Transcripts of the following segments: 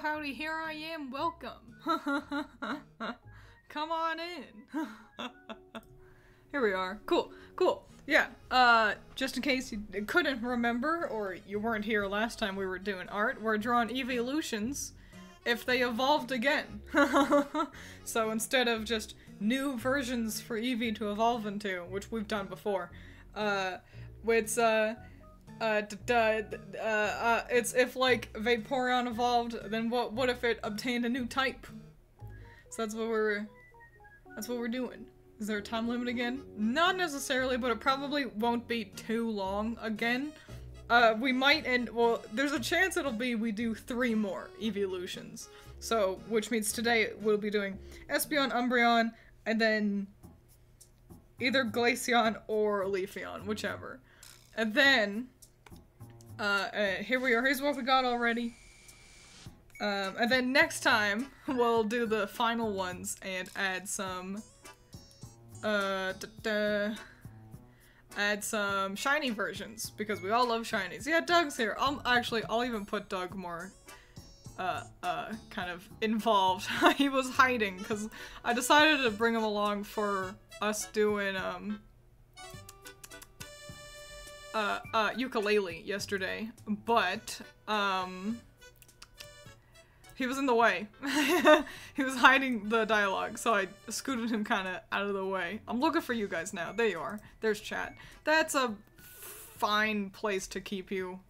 howdy, here I am, welcome. Come on in. Here we are. Cool, cool. Yeah, just in case you couldn't remember, or you weren't here last time we were doing art, we're drawing evolutions if they evolved again. So instead of just new versions for Eevee to evolve into, which we've done before, it's if like Vaporeon evolved, then what if it obtained a new type? So that's what we're doing. Is there a time limit again? Not necessarily, but it probably won't be too long again. We might end, well, there's a chance we do 3 more evolutions. So, which means today we'll be doing Espeon, Umbreon, and then either Glaceon or Leafeon, whichever. And then, here we are, here's what we got already. And then next time, we'll do the final ones and add some, add some shiny versions, because we all love shinies. Yeah, Doug's here. I'll even put Doug more, kind of involved. He was hiding, because I decided to bring him along for us doing, ukulele yesterday, but, he was in the way. He was hiding the dialogue, so I scooted him kind of out of the way. I'm looking for you guys now. There you are. There's chat. That's a fine place to keep you,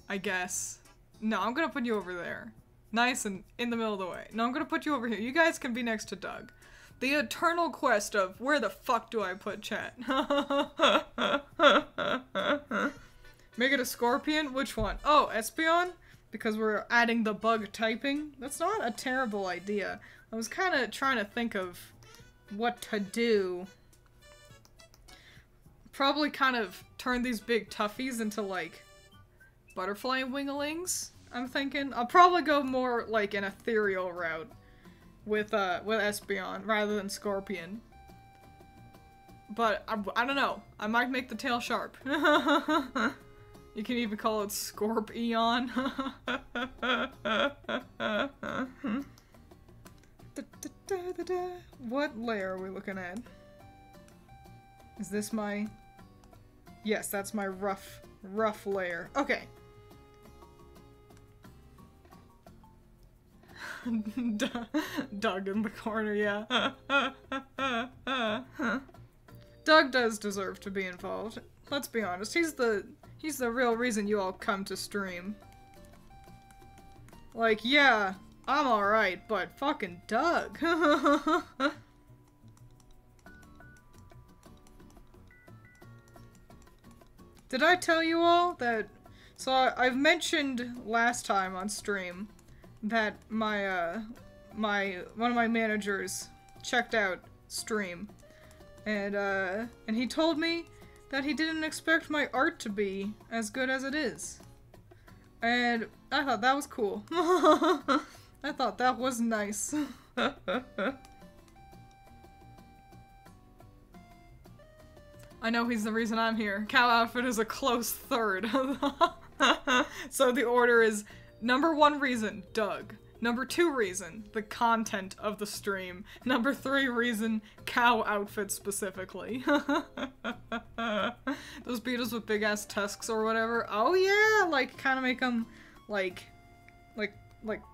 I guess. No, I'm gonna put you over there. Nice and in the middle of the way. No, I'm gonna put you over here. You guys can be next to Doug. The eternal quest of where the fuck do I put chat? Make it a Scorpion? Which one? Oh, Espeon? Because we're adding the bug typing. That's not a terrible idea. I was kind of trying to think of what to do. Probably kind of turn these big toughies into like butterfly winglings, I'm thinking. I'll probably go more like an ethereal route with Espeon rather than Scorpion. But I don't know. I might make the tail sharp. You can even call it Scorpion. What layer are we looking at? Is this my... Yes, that's my rough layer. Okay. Doug in the corner, yeah. Doug does deserve to be involved. Let's be honest, he's the real reason you all come to stream. Like, yeah, I'm alright, but fucking Doug. Did I tell you all that... So I've mentioned last time on stream that my, one of my managers checked out stream. And he told me that he didn't expect my art to be as good as it is. And I thought that was cool. I thought that was nice. I know he's the reason I'm here. Cow outfit is a close third. So the order is number 1 reason, Doug. Number 2 reason, the content of the stream. Number 3 reason, cow outfit specifically. Those beetles with big ass tusks or whatever. Oh yeah, like kind of make them like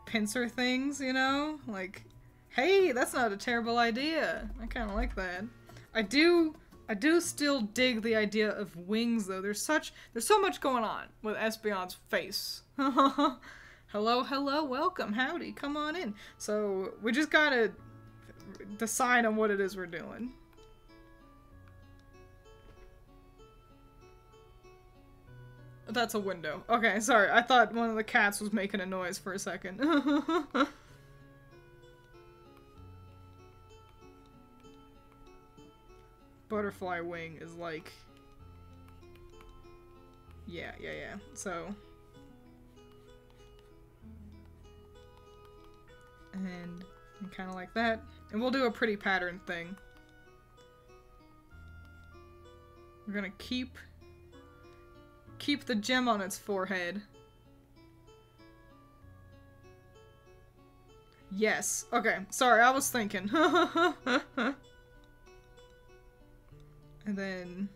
pincer things, you know? Like, hey, that's not a terrible idea. I kind of like that. I do still dig the idea of wings though. There's so much going on with Espeon's face. Hello, hello, welcome, howdy, come on in. So, we just gotta decide on what it is we're doing. That's a window. Okay, sorry, I thought one of the cats was making a noise for a second. Butterfly wing is like... Yeah, so... And kind of like that. And we'll do a pretty pattern thing. We're gonna keep the gem on its forehead. Yes. Okay. Sorry, I was thinking. And then...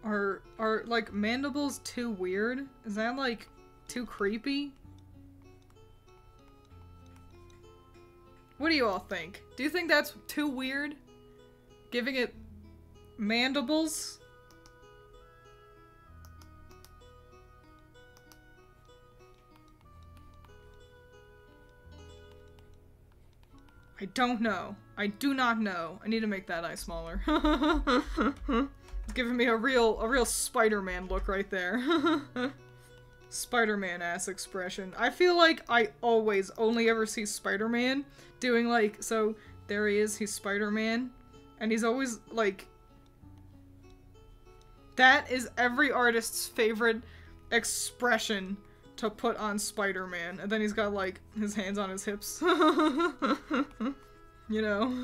Are, like, mandibles too weird? Is that, like, too creepy? What do you all think? Do you think that's too weird? Giving it mandibles? I don't know. I do not know. I need to make that eye smaller. It's giving me a real Spider-Man look right there. Spider-Man ass expression. I feel like I always only ever see Spider-Man doing like, so there he is, he's Spider-Man, and he's always like, that is every artist's favorite expression to put on Spider-Man, and then he's got like his hands on his hips. You know?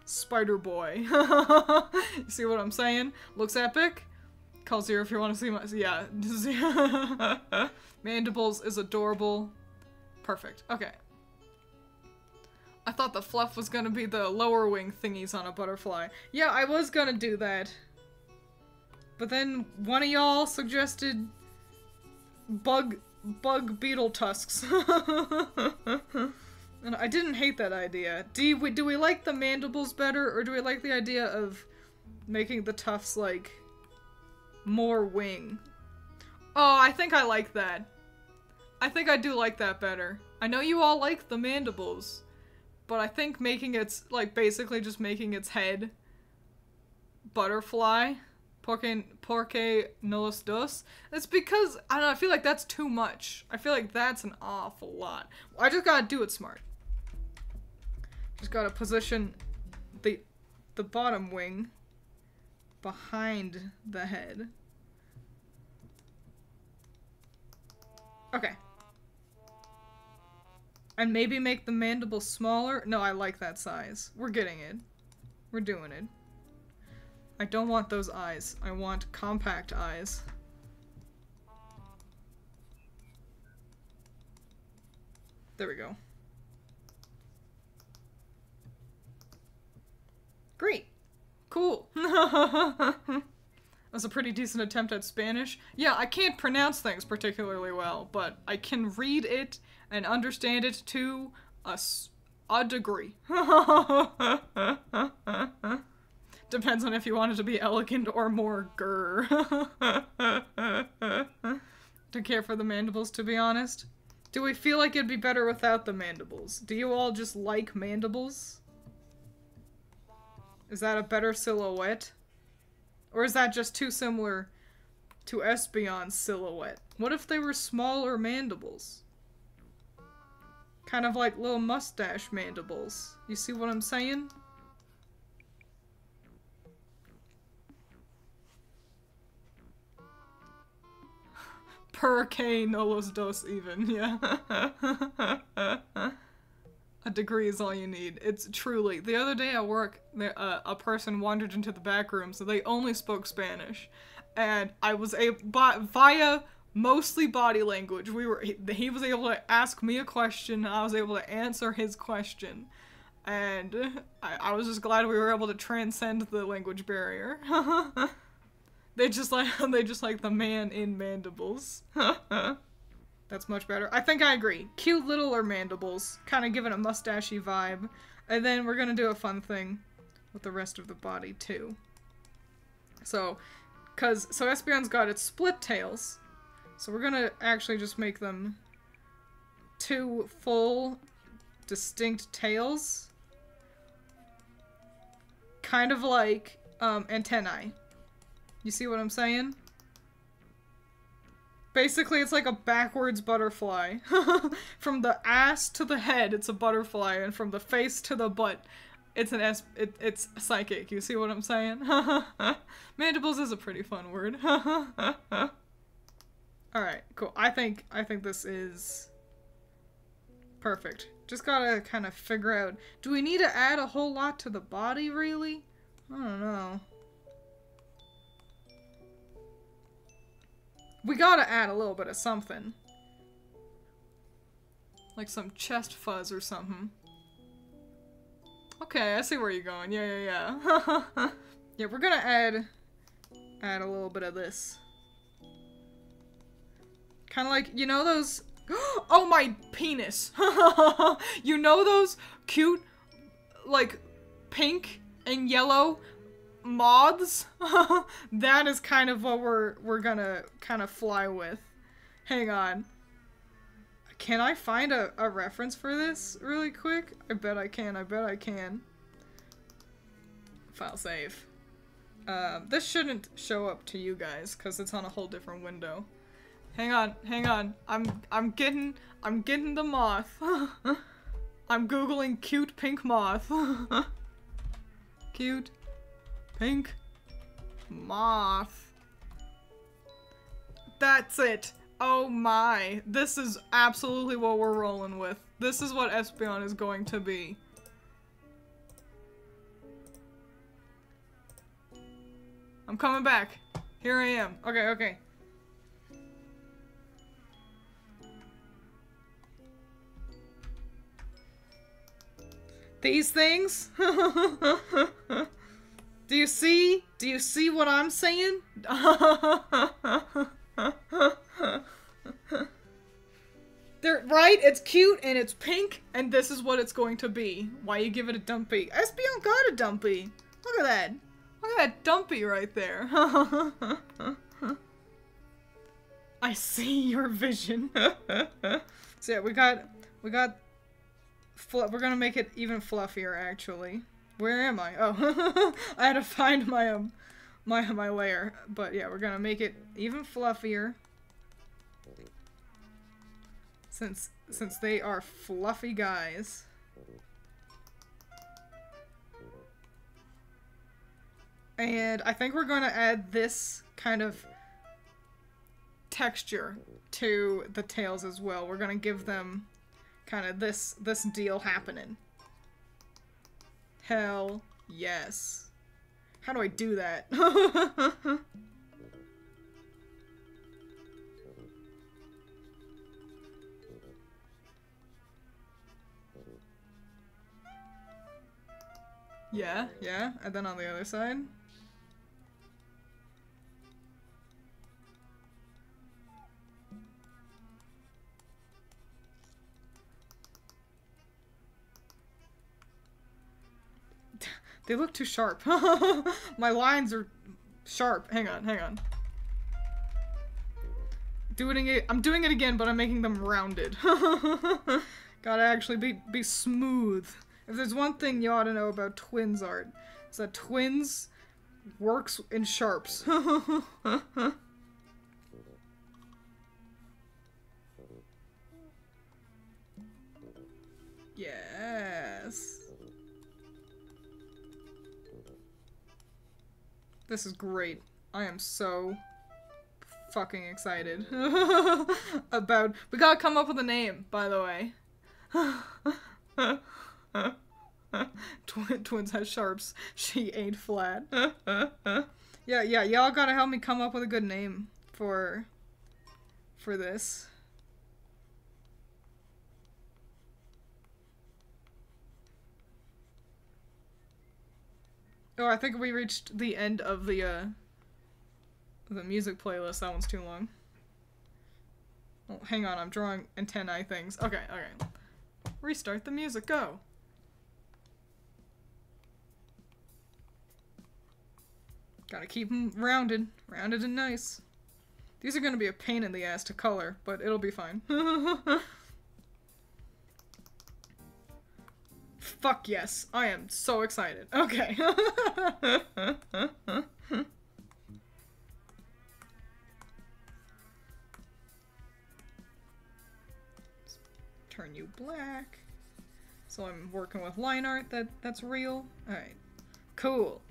Spider-Boy. You see what I'm saying? Looks epic. Call Zero if you want to see my- yeah. Mandibles is adorable. Perfect. Okay. I thought the fluff was gonna be the lower wing thingies on a butterfly. Yeah, I was gonna do that. But then one of y'all suggested bug beetle tusks. And I didn't hate that idea. Do we like the mandibles better, or do we like the idea of making the tufts, like, more wing? Oh, I think I like that. I think I do like that better. I know you all like the mandibles, but I think making its, like, basically just making its head butterfly, porque no los dos, it's because, I don't know, I feel like that's too much. I feel like that's an awful lot. I just gotta do it smart. Just gotta position the bottom wing behind the head. Okay. And maybe make the mandible smaller? No, I like that size. We're getting it. We're doing it. I don't want those eyes. I want compact eyes. There we go. Great. Cool. That was a pretty decent attempt at Spanish. Yeah, I can't pronounce things particularly well, but I can read it and understand it to a degree. Depends on if you want it to be elegant or more grr. To care for the mandibles, to be honest. Do we feel like it'd be better without the mandibles? Do you all just like mandibles? Is that a better silhouette? Or is that just too similar to Espeon's silhouette? What if they were smaller mandibles? Kind of like little mustache mandibles. You see what I'm saying? Per K no los dos even, yeah. A degree is all you need. It's truly. The other day at work, a person wandered into the back room, so they only spoke Spanish. And I was able, via mostly body language, he was able to ask me a question, and I was able to answer his question. And I was just glad we were able to transcend the language barrier. They just like the man in mandibles. That's much better. I think I agree. Cute littler mandibles, kind of giving a mustachy vibe. And then we're gonna do a fun thing with the rest of the body too. So Espeon's got its split tails. So we're gonna actually just make them two full, distinct tails. Kind of like antennae. You see what I'm saying? Basically, it's like a backwards butterfly. From the ass to the head, it's a butterfly, and from the face to the butt, it's it's psychic. You see what I'm saying? Mandibles is a pretty fun word. All right, cool. I think this is perfect. Just gotta kind of figure out. Do we need to add a whole lot to the body, really? I don't know. We gotta add a little bit of something. Like some chest fuzz or something. Okay, I see where you're going. Yeah. Yeah, we're gonna add a little bit of this. Kind of like, you know those... Oh, my penis! You know those cute, like, pink and yellow moths? That is kind of what we're gonna kind of fly with. Hang on. Can I find a reference for this really quick? I bet I can. File save. This shouldn't show up to you guys because it's on a whole different window. Hang on. I'm getting the moth. I'm googling cute pink moth. Cute pink moth. That's it. Oh my. This is absolutely what we're rolling with. This is what Espeon is going to be. I'm coming back. Here I am. Okay. These things? Do you see? Do you see what I'm saying? They're right, it's cute and it's pink, and this is what it's going to be. Why you give it a dumpy? Espeon got a dumpy. Look at that. Look at that dumpy right there. I see your vision. So yeah, we got we're gonna make it even fluffier actually. Where am I? Oh, I had to find my my layer. But yeah, we're gonna make it even fluffier. Since they are fluffy guys. And I think we're going to add this kind of texture to the tails as well. We're going to give them kind of this deal happening. Hell yes. How do I do that? Yeah, and then on the other side. They look too sharp. My lines are sharp. Hang on. I'm doing it again, but I'm making them rounded. Gotta actually be smooth. If there's one thing you ought to know about twins art, it's that twins works in sharps. Yes. This is great. I am so fucking excited about... We gotta come up with a name, by the way. Twins has sharps. She ain't flat. Yeah, y'all gotta help me come up with a good name for this. Oh, I think we reached the end of the music playlist. That one's too long. Oh, hang on, I'm drawing antennae things. Okay. Restart the music, go! Gotta keep them rounded and nice. These are gonna be a pain in the ass to color, but it'll be fine. Fuck yes, I am so excited. Okay. Turn you black. So I'm working with line art that's real. Alright. Cool.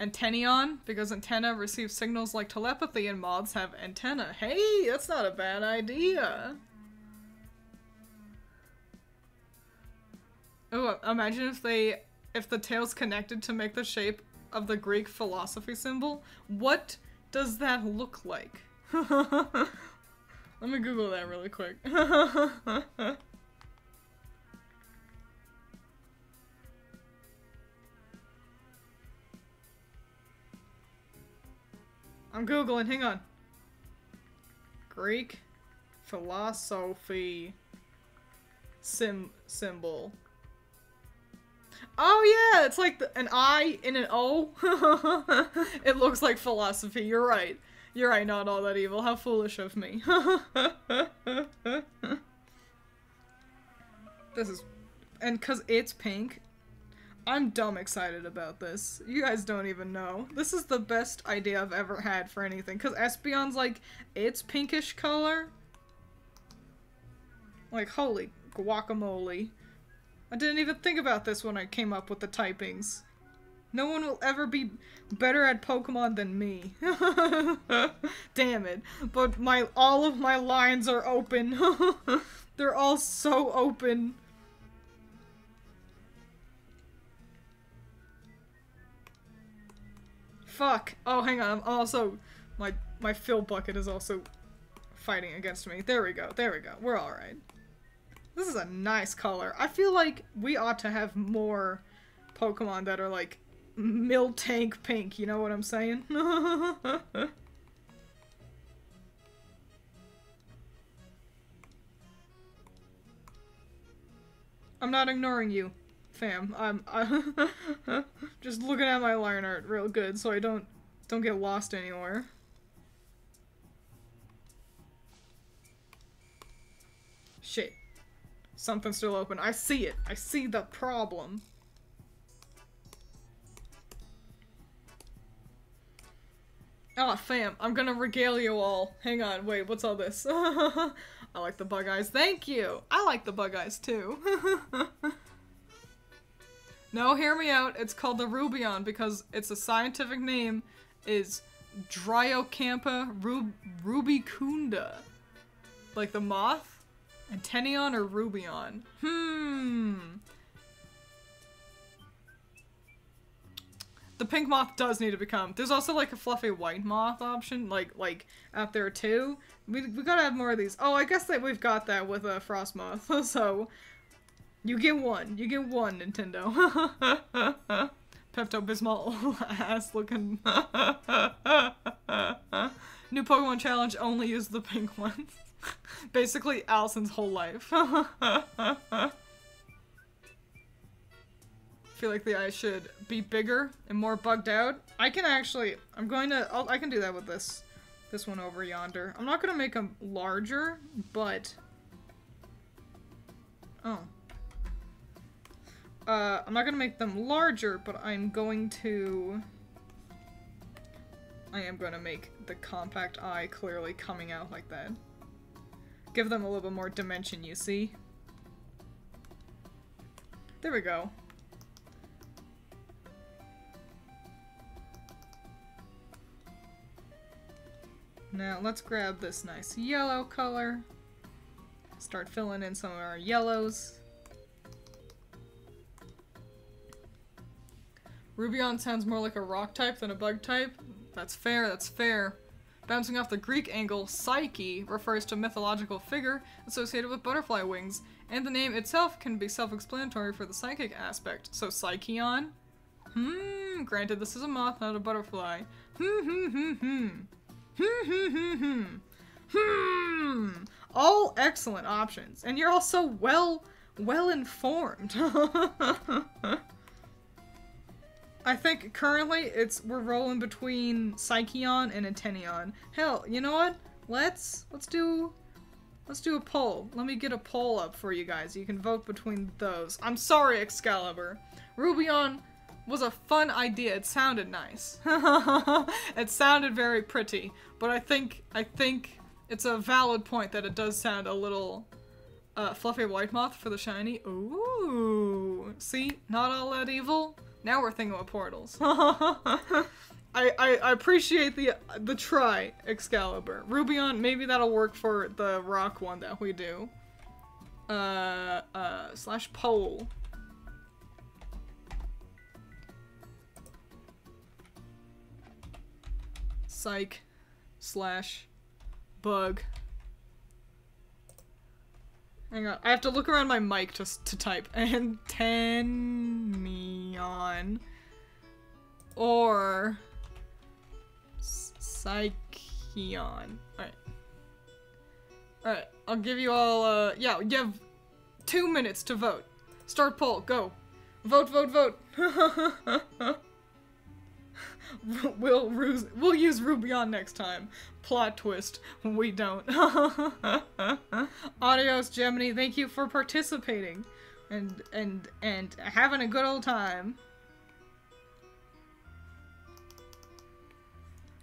Antenneon, because antenna receives signals like telepathy and moths have antenna. Hey, that's not a bad idea. Oh, imagine if the tail's connected to make the shape of the Greek philosophy symbol. What does that look like? Let me Google that really quick. I'm Googling, hang on. Greek philosophy symbol. Oh yeah, it's like an I in an O. It looks like philosophy, you're right. You're right, not all that evil. How foolish of me. This is... And cause it's pink, I'm dumb excited about this. You guys don't even know. This is the best idea I've ever had for anything. Cause Espeon's like, it's pinkish color. Like, holy guacamole. I didn't even think about this when I came up with the typings. No one will ever be better at Pokemon than me. Damn it. But all of my lines are open. They're all so open. Fuck. Oh, hang on. I'm also... My fill bucket is also fighting against me. There we go. There we go. We're alright. This is a nice color. I feel like we ought to have more Pokemon that are like Miltank pink, you know what I'm saying? I'm not ignoring you, fam. I'm just looking at my line art real good so I don't get lost anywhere. Shit. Something's still open. I see it. I see the problem. Ah, fam. I'm gonna regale you all. Hang on. Wait, what's all this? I like the bug eyes. Thank you! I like the bug eyes, too. No, hear me out. It's called the Rubion because its a scientific name is Dryocampa rubicunda. Like the moth? Antenion or Rubion? The pink moth does need to become. There's also like a fluffy white moth option, like out there too. We gotta have more of these. Oh, I guess that we've got that with a frost moth. So you get one. You get one, Nintendo. Pepto-Bismol ass looking. New Pokemon challenge, only use the pink ones. Basically, Allison's whole life. I feel like the eyes should be bigger and more bugged out. I can actually, I can do that with this one over yonder. I'm not gonna make them larger, but, oh. I'm not gonna make them larger, but I am gonna make the compact eye clearly coming out like that. Give them a little bit more dimension, you see? There we go. Now let's grab this nice yellow color. Start filling in some of our yellows. Rubion sounds more like a rock type than a bug type. That's fair, that's fair. Bouncing off the Greek angle, Psyche refers to a mythological figure associated with butterfly wings, and the name itself can be self-explanatory for the psychic aspect. So Psycheon? Granted this is a moth, not a butterfly. All excellent options, and you're also well informed. I think currently we're rolling between Psycheon and Antenion. Hell, you know what? Let's do a poll. Let me get a poll up for you guys. You can vote between those. I'm sorry, Excalibur. Rubion was a fun idea. It sounded nice. It sounded very pretty, but I think it's a valid point that it does sound a little fluffy white moth for the shiny. Ooh, see, not all that evil. Now we're thinking about portals. I appreciate the try, Excalibur. Rubion, maybe that'll work for the rock one that we do. Slash poll. Psych slash bug Hang on, I have to look around my mic to type. Antenneon. Or... Psycheon. Alright. Alright, I'll give you all, yeah, you have 2 minutes to vote. Start poll, go. Vote, vote, vote. We'll use Rubion next time. Plot twist, we don't. Adios, Gemini, thank you for participating. And having a good old time.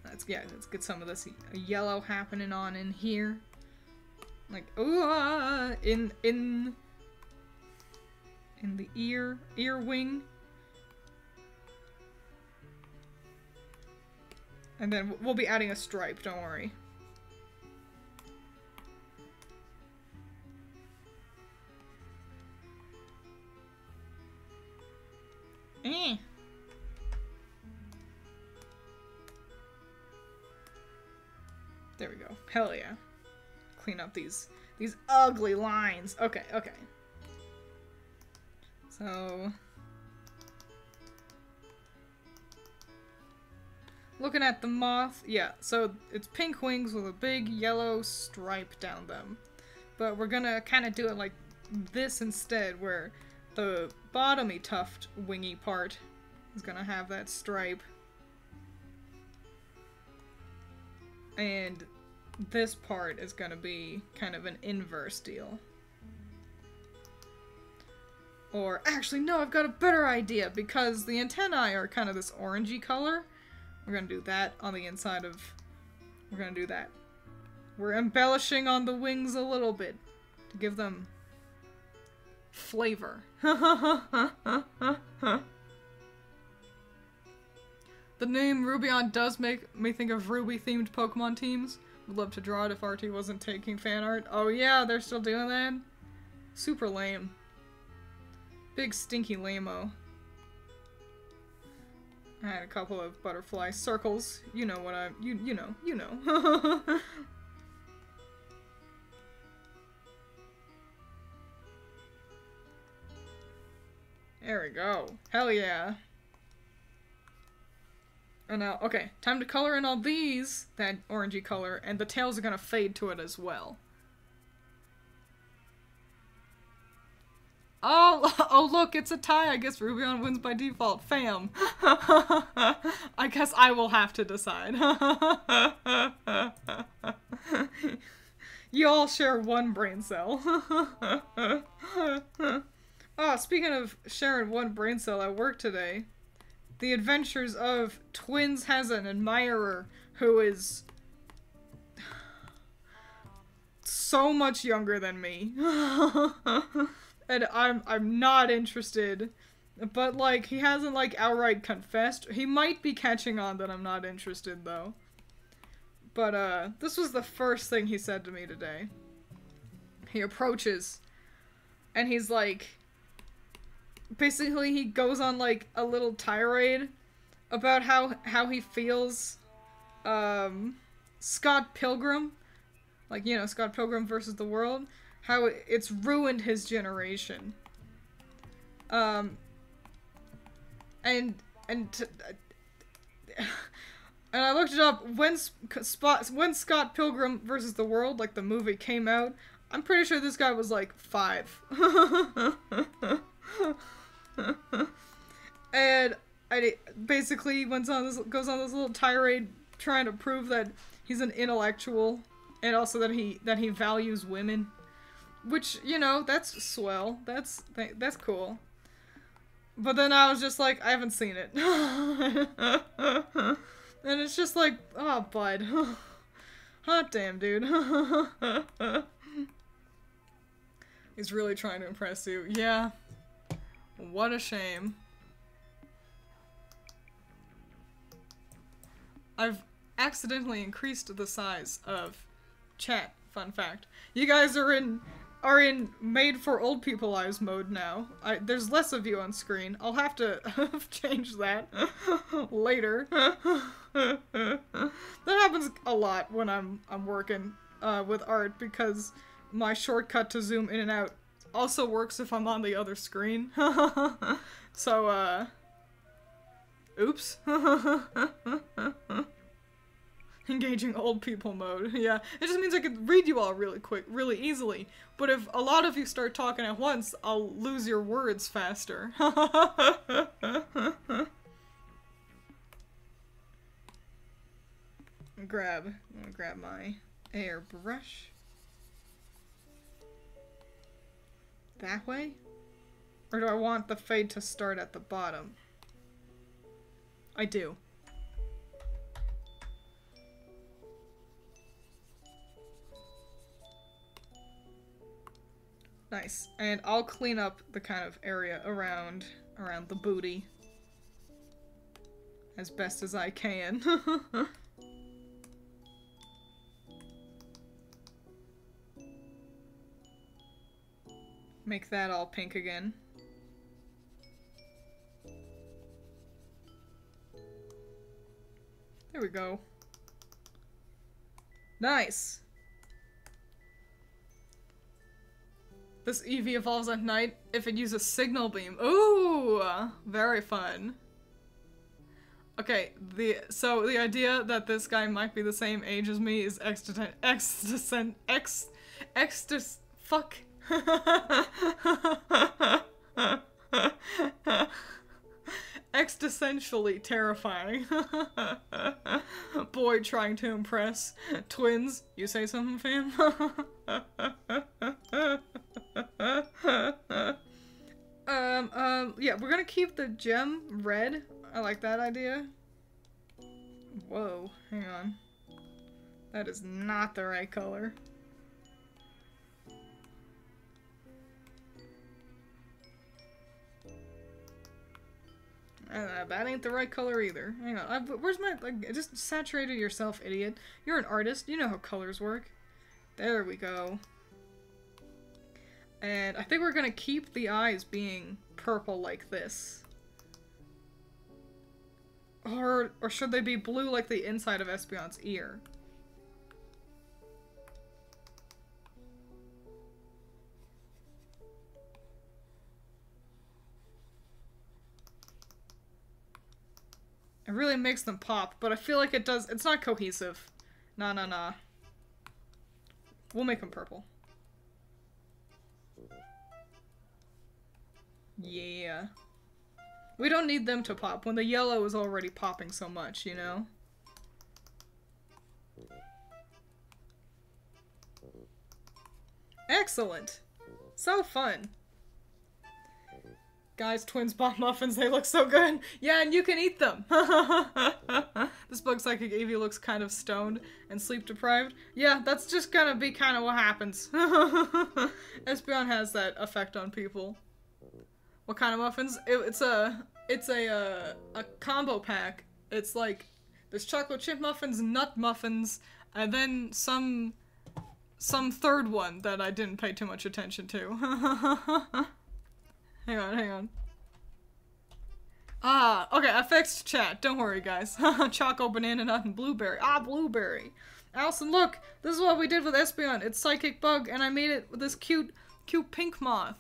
Let's get some of this yellow happening on in here. Like, ooh, in the ear wing. And then we'll be adding a stripe, don't worry. Eh. There we go. Hell yeah. Clean up these ugly lines. Okay, okay. So... looking at the moth, yeah, so it's pink wings with a big yellow stripe down them. But we're gonna kind of do it like this instead, where the bottomy tuft wingy part is gonna have that stripe. And this part is gonna be kind of an inverse deal. Or, actually, no, I've got a better idea, because the antennae are kind of this orangey color. We're gonna do that on the inside of... we're gonna do that. We're embellishing on the wings a little bit to give them flavor. The name Rubion does make me think of Ruby-themed Pokemon teams. Would love to draw it if RT wasn't taking fan art. Oh yeah, they're still doing that? Super lame. Big stinky lame-o. I had a couple of butterfly circles. You know what I'm... You know. There we go. Hell yeah. And now, okay, time to color in all these, that orangey color, and the tails are gonna fade to it as well. Oh, look, it's a tie. I guess Rubion wins by default. Fam. I guess I will have to decide. You all share one brain cell. Oh, speaking of sharing one brain cell at work today, the adventures of Twins has an admirer who is so much younger than me. And I'm not interested. But, like, he hasn't, like, outright confessed. He might be catching on that I'm not interested, though. But, this was the first thing he said to me today. He approaches, and he's like... basically, he goes on, like, a little tirade about how he feels, Scott Pilgrim, like, you know, Scott Pilgrim versus the World, how it's ruined his generation. And I looked it up, when Scott Pilgrim versus the World, like, the movie came out, I'm pretty sure this guy was, like, 5. And I basically goes on this little tirade trying to prove that he's an intellectual, and also that he values women, which, you know, that's swell. That's cool. But then I was just like, I haven't seen it. And it's just like, oh, bud. Hot damn, dude. He's really trying to impress you. Yeah. What a shame. I've accidentally increased the size of chat, fun fact. You guys are in made for old people eyes mode now. There's less of you on screen. I'll have to change that later. That happens a lot when I'm working with art, because my shortcut to zoom in and out also works if I'm on the other screen. So, oops. Engaging old people mode. Yeah, it just means I could read you all really quick, really easily. But if a lot of you start talking at once, I'll lose your words faster. I'm gonna grab my airbrush. That way? Or do I want the fade to start at the bottom? I do. Nice. And I'll clean up the kind of area around the booty as best as I can. Make that all pink again. There we go. Nice! This Eevee evolves at night if it uses Signal Beam. Ooh! Very fun. Okay, so the idea that this guy might be the same age as me is fuck. Existentially terrifying. Boy trying to impress. Twins, you say something, fam? Yeah, we're gonna keep the gem red. I like that idea. Whoa, hang on. That is not the right color. That ain't the right color either. Hang on, where's my, like, just saturated yourself, idiot. You're an artist, you know how colors work. There we go. And I think we're gonna keep the eyes being purple like this. Or should they be blue like the inside of Espeon's ear? It really makes them pop, but I feel like it's not cohesive. Nah. We'll make them purple. Yeah. We don't need them to pop when the yellow is already popping so much, you know? Excellent! So fun! Guys, twins bought muffins, they look so good! Yeah, and you can eat them! This Bug Psychic Eevee looks kind of stoned and sleep deprived. Yeah, that's just gonna be kind of what happens. Espeon has that effect on people. What kind of muffins? It's a combo pack. It's like, there's chocolate chip muffins, nut muffins, and then some third one that I didn't pay too much attention to. Hang on. Ah, okay, I fixed chat. Don't worry, guys. Choco, banana nut, and blueberry. Ah, blueberry. Allison, look! This is what we did with Espeon. It's Psychic Bug, and I made it with this cute pink moth.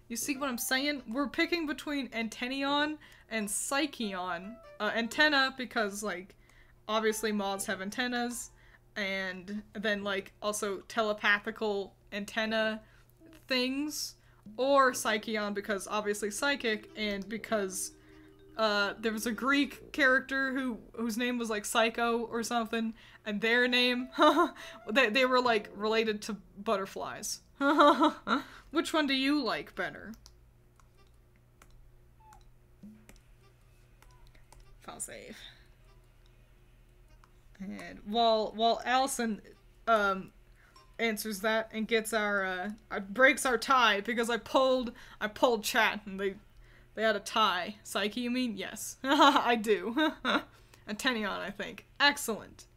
You see what I'm saying? We're picking between Antennion and Psycheon. Antenna, because, like, obviously moths have antennas, and then, like, also telepathical antenna things. Or Psycheon, because obviously psychic, and because there was a Greek character whose name was like Psycho or something, and their name, they were like related to butterflies. Which one do you like better? File save. And while Allison answers that and gets our breaks our tie, because I pulled chat and they had a tie. Psyche, you mean? Yes. I do. Antennion, I think. Excellent.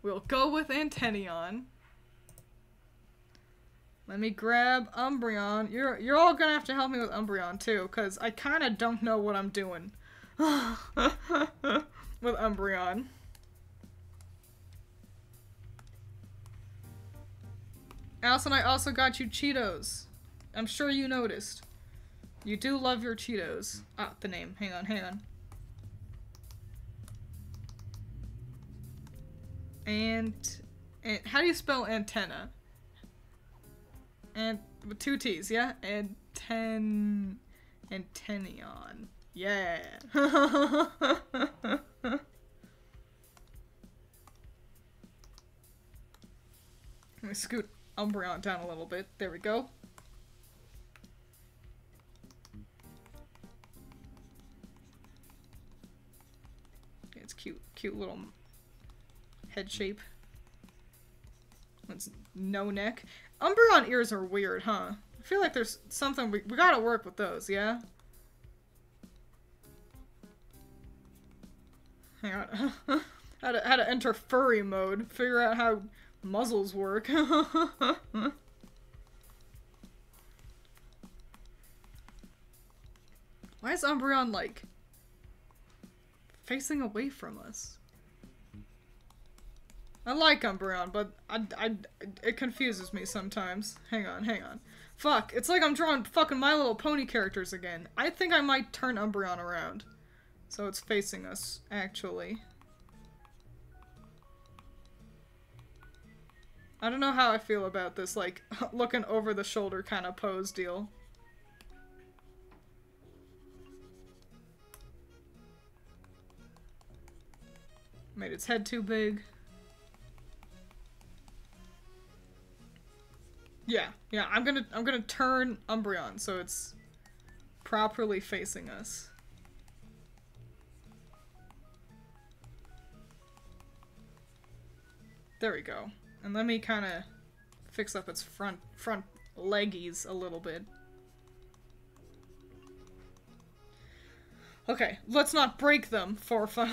We'll go with Antennion. Let me grab Umbreon. You're all gonna have to help me with Umbreon too, because I kinda don't know what I'm doing with Umbreon. Allison, I also got you Cheetos. I'm sure you noticed. You do love your Cheetos. Ah, the name. Hang on, hang on. And how do you spell antenna? And with 2 T's, yeah? Antennion. Yeah. Let me scoot Umbreon down a little bit. There we go. It's cute little head shape. It's no neck. Umbreon ears are weird, huh? I feel like there's something we gotta work with those, yeah? Hang on. how to enter furry mode. Figure out how muzzles work. Why is Umbreon, like, facing away from us? I like Umbreon, but it confuses me sometimes. Hang on, hang on. Fuck, it's like I'm drawing fucking My Little Pony characters again. I think I might turn Umbreon around. So it's facing us, actually. I don't know how I feel about this, like, looking over the shoulder kind of pose deal. Made its head too big. Yeah, I'm gonna turn Umbreon so it's properly facing us. There we go. And let me kind of fix up its front leggies a little bit. Okay, let's not break them for for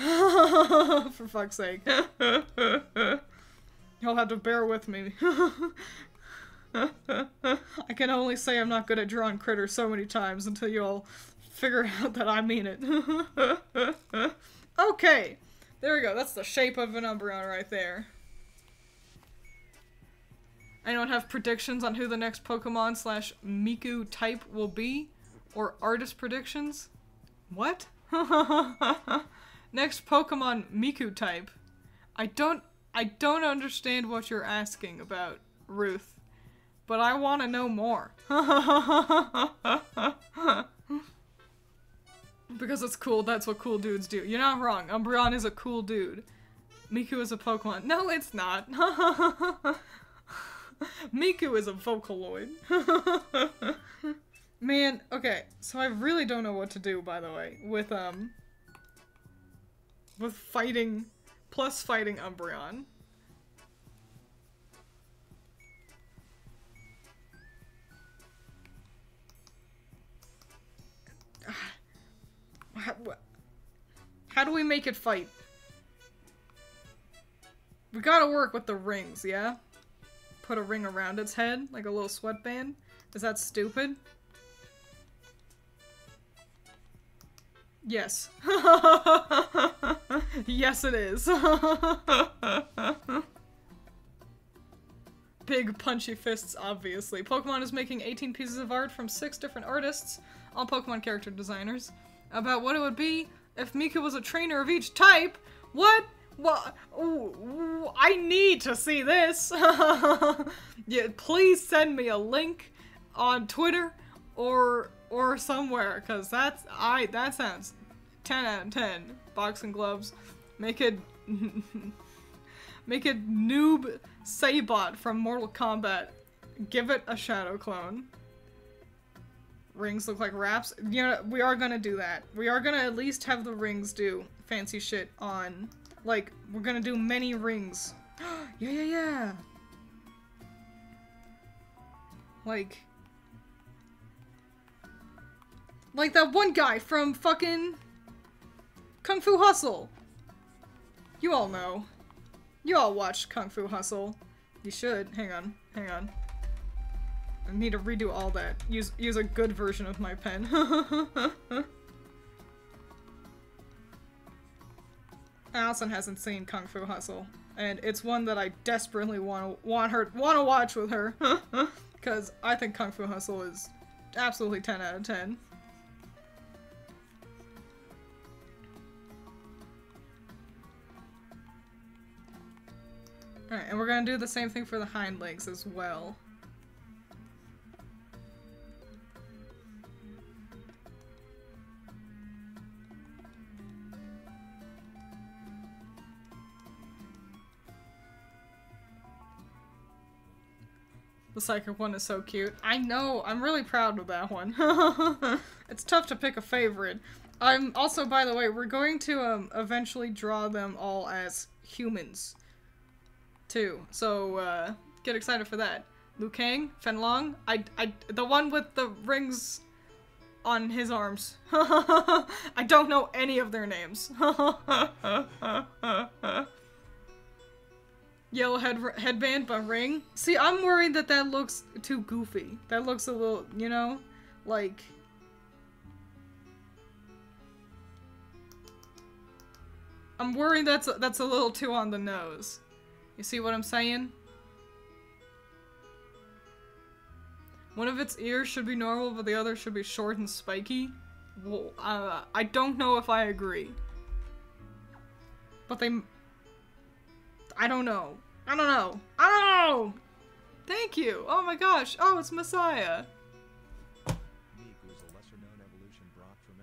fuck's sake. You'll have to bear with me. I can only say I'm not good at drawing critters so many times until you all figure out that I mean it. Okay, there we go. That's the shape of an Umbreon right there. Anyone have predictions on who the next Pokemon / Miku type will be? Or artist predictions? What? Next Pokemon Miku type. I don't understand what you're asking about, Ruth. But I want to know more. Because it's cool, that's what cool dudes do. You're not wrong, Umbreon is a cool dude. Miku is a Pokemon. No, it's not. Miku is a Vocaloid. Man, okay, so I really don't know what to do, by the way, with fighting Umbreon. How do we make it fight? We gotta work with the rings, yeah? Put a ring around its head, like a little sweatband? Is that stupid? Yes. Yes, it is. Big punchy fists, obviously. Pokemon is making 18 pieces of art from 6 different artists, all Pokemon character designers, about what it would be if Miku was a trainer of each type. What? What? Ooh, I need to see this. Yeah, please send me a link on Twitter or somewhere, cause that sounds 10 out of 10. Boxing gloves. Make it Noob Saibot from Mortal Kombat. Give it a shadow clone. Rings look like wraps. You know, we are gonna do that. We are gonna at least have the rings do fancy shit on. Like, we're gonna do many rings. Yeah. Like that one guy from fucking Kung Fu Hustle. You all know. You all watched Kung Fu Hustle. You should. Hang on. I need to redo all that. Use a good version of my pen. Allison hasn't seen Kung Fu Hustle, and it's one that I desperately want to watch with her, because I think Kung Fu Hustle is absolutely 10 out of 10. Alright, and we're gonna do the same thing for the hind legs as well. The psychic one is so cute. I know, I'm really proud of that one. It's tough to pick a favorite. I'm also, by the way, we're going to eventually draw them all as humans too. So get excited for that. Liu Kang, Fenlong, the one with the rings on his arms. I don't know any of their names. Yellow headband but ring. See, I'm worried that that looks too goofy. That looks a little, you know, like... I'm worried that's a little too on the nose. You see what I'm saying? One of its ears should be normal, but the other should be short and spiky. Well, I don't know if I agree. But they... I don't know. I don't know. I don't know! Thank you! Oh my gosh! Oh, it's Messiah! Meek was a lesser-known evolution brought from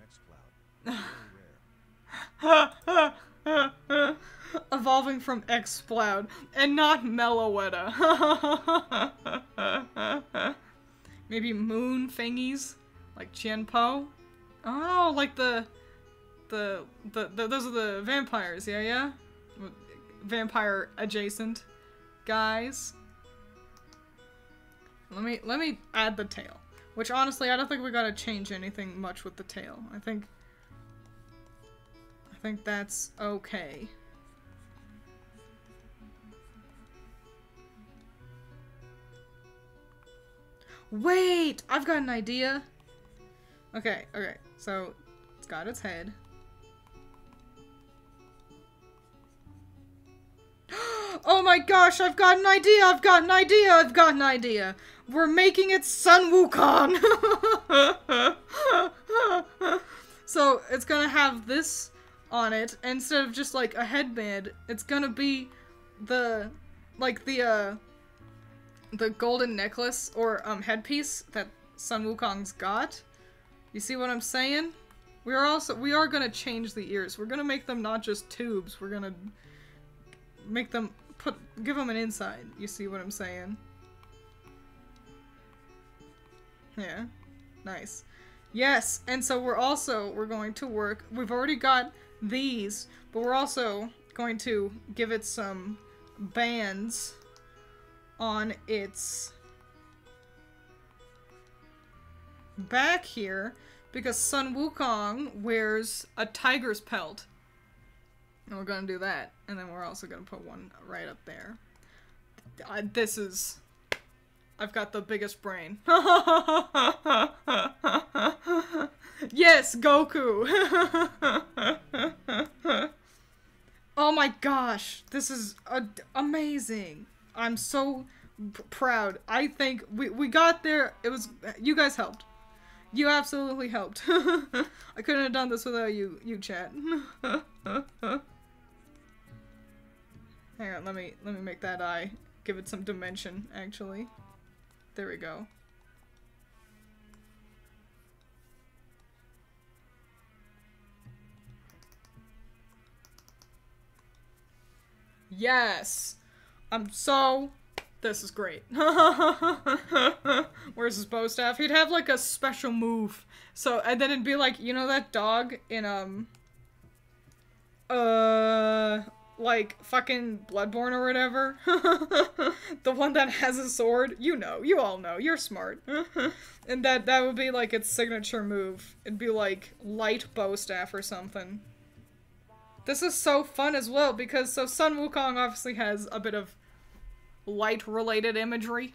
X-Cloud. Evolving from X-Cloud, and not Meloetta. Maybe moon thingies? Like Qianpo? Oh, like the those are the vampires, yeah? Vampire adjacent guys. Let me add the tail. Which honestly, I don't think we gotta change anything much with the tail. I think that's okay. Wait! I've got an idea! Okay, so it's got its head. Oh my gosh, I've got an idea! I've got an idea! I've got an idea! We're making it Sun Wukong! So, it's gonna have this on it, instead of just like a headband, it's gonna be the golden necklace or headpiece that Sun Wukong's got. You see what I'm saying? We are gonna change the ears. We're gonna make them not just tubes. We're gonna make them give them an inside. You see what I'm saying? Yeah. Nice. Yes, and so we're going to work. We've already got these, but we're also going to give it some bands on its back here, because Sun Wukong wears a tiger's pelt. And we're gonna do that. And then we're also gonna put one right up there. I've got the biggest brain. Yes, Goku! Oh my gosh, this is amazing. I'm so proud. I think we got there. You guys helped. You absolutely helped. I couldn't have done this without you chat. Hang on, let me make that eye. Give it some dimension, actually. There we go. Yes! This is great. Where's his bow staff? He'd have like a special move. So, and then it'd be like, you know that dog in, like, fucking Bloodborne or whatever? The one that has a sword? You all know, you're smart. And that would be like its signature move. It'd be like light bow staff or something. This is so fun as well, because so Sun Wukong obviously has a bit of light-related imagery.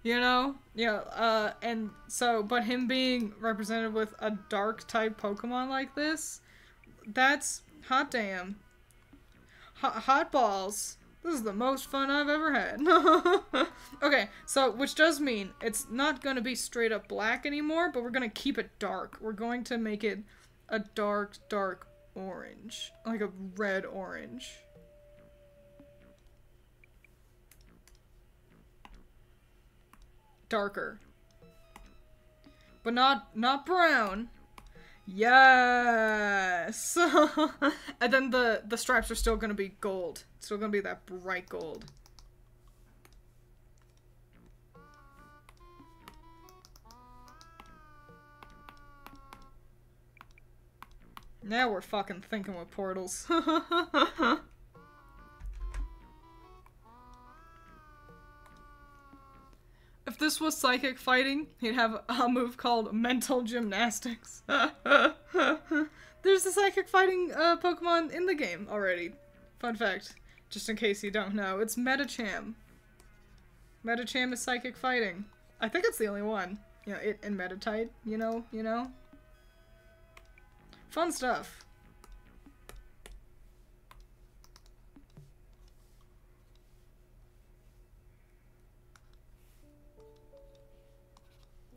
You know? Yeah, and so, but him being represented with a dark-type Pokemon like this, that's Hot damn. Hot balls. This is the most fun I've ever had. Okay, so, which does mean it's not gonna be straight up black anymore, but we're gonna keep it dark. We're going to make it a dark, dark orange. Like a red orange. Darker. But not brown. Yes! And then the stripes are still gonna be gold. Still gonna be that bright gold. Now we're fucking thinking with portals. If this was psychic fighting, he'd have a move called mental gymnastics. There's a psychic fighting Pokemon in the game already. Fun fact, just in case you don't know, it's Medicham. Medicham is psychic fighting. I think it's the only one. You know, it and Meditite, you know? Fun stuff.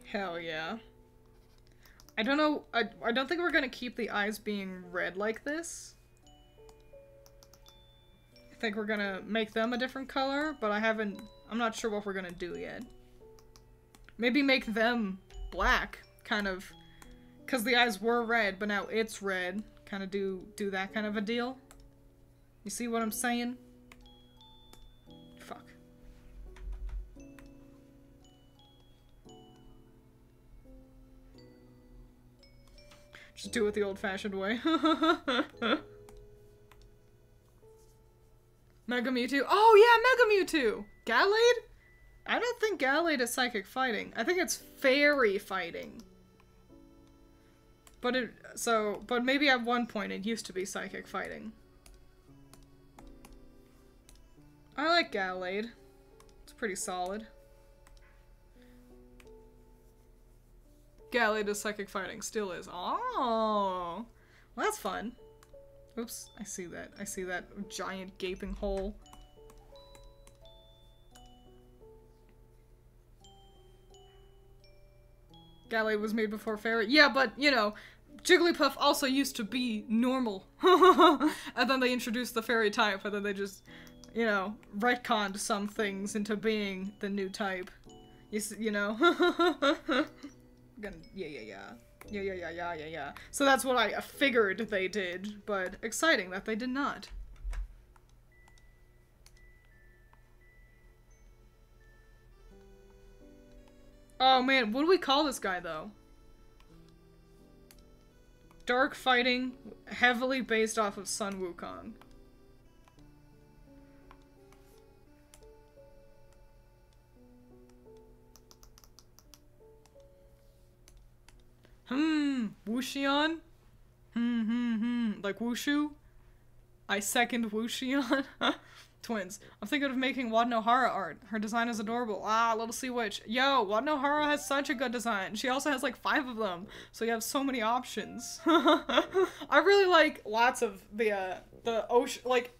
Hell yeah. I don't know, I don't think we're gonna keep the eyes being red like this. I think we're gonna make them a different color, but I'm not sure what we're gonna do yet. Maybe make them black, kind of, because the eyes were red, but now it's red. Kind of do that kind of a deal. You see what I'm saying? Fuck. Just do it the old-fashioned way. Mega Mewtwo. Oh yeah, Mega Mewtwo! Gallade? I don't think Gallade is psychic fighting. I think it's fairy fighting. But but maybe at one point it used to be psychic fighting. I like Gallade. It's pretty solid. Gallade is psychic fighting. Still is. Oh! Well, that's fun. Oops, I see that. I see that giant gaping hole. Gallade was made before Fairy. Yeah, but, you know, Jigglypuff also used to be normal. And then they introduced the Fairy type, and then they just, you know, retconned some things into being the new type. You know? Yeah. So that's what I figured they did, but exciting that they did not. Oh man, what do we call this guy though? Dark fighting, heavily based off of Sun Wukong. Wuxian? Like Wushu? I second Wuxian. Twins. I'm thinking of making Wadnohara art. Her design is adorable. Ah, Little Sea Witch. Yo, Wadnohara has such a good design. She also has like 5 of them, so you have so many options. I really like lots of the ocean, like,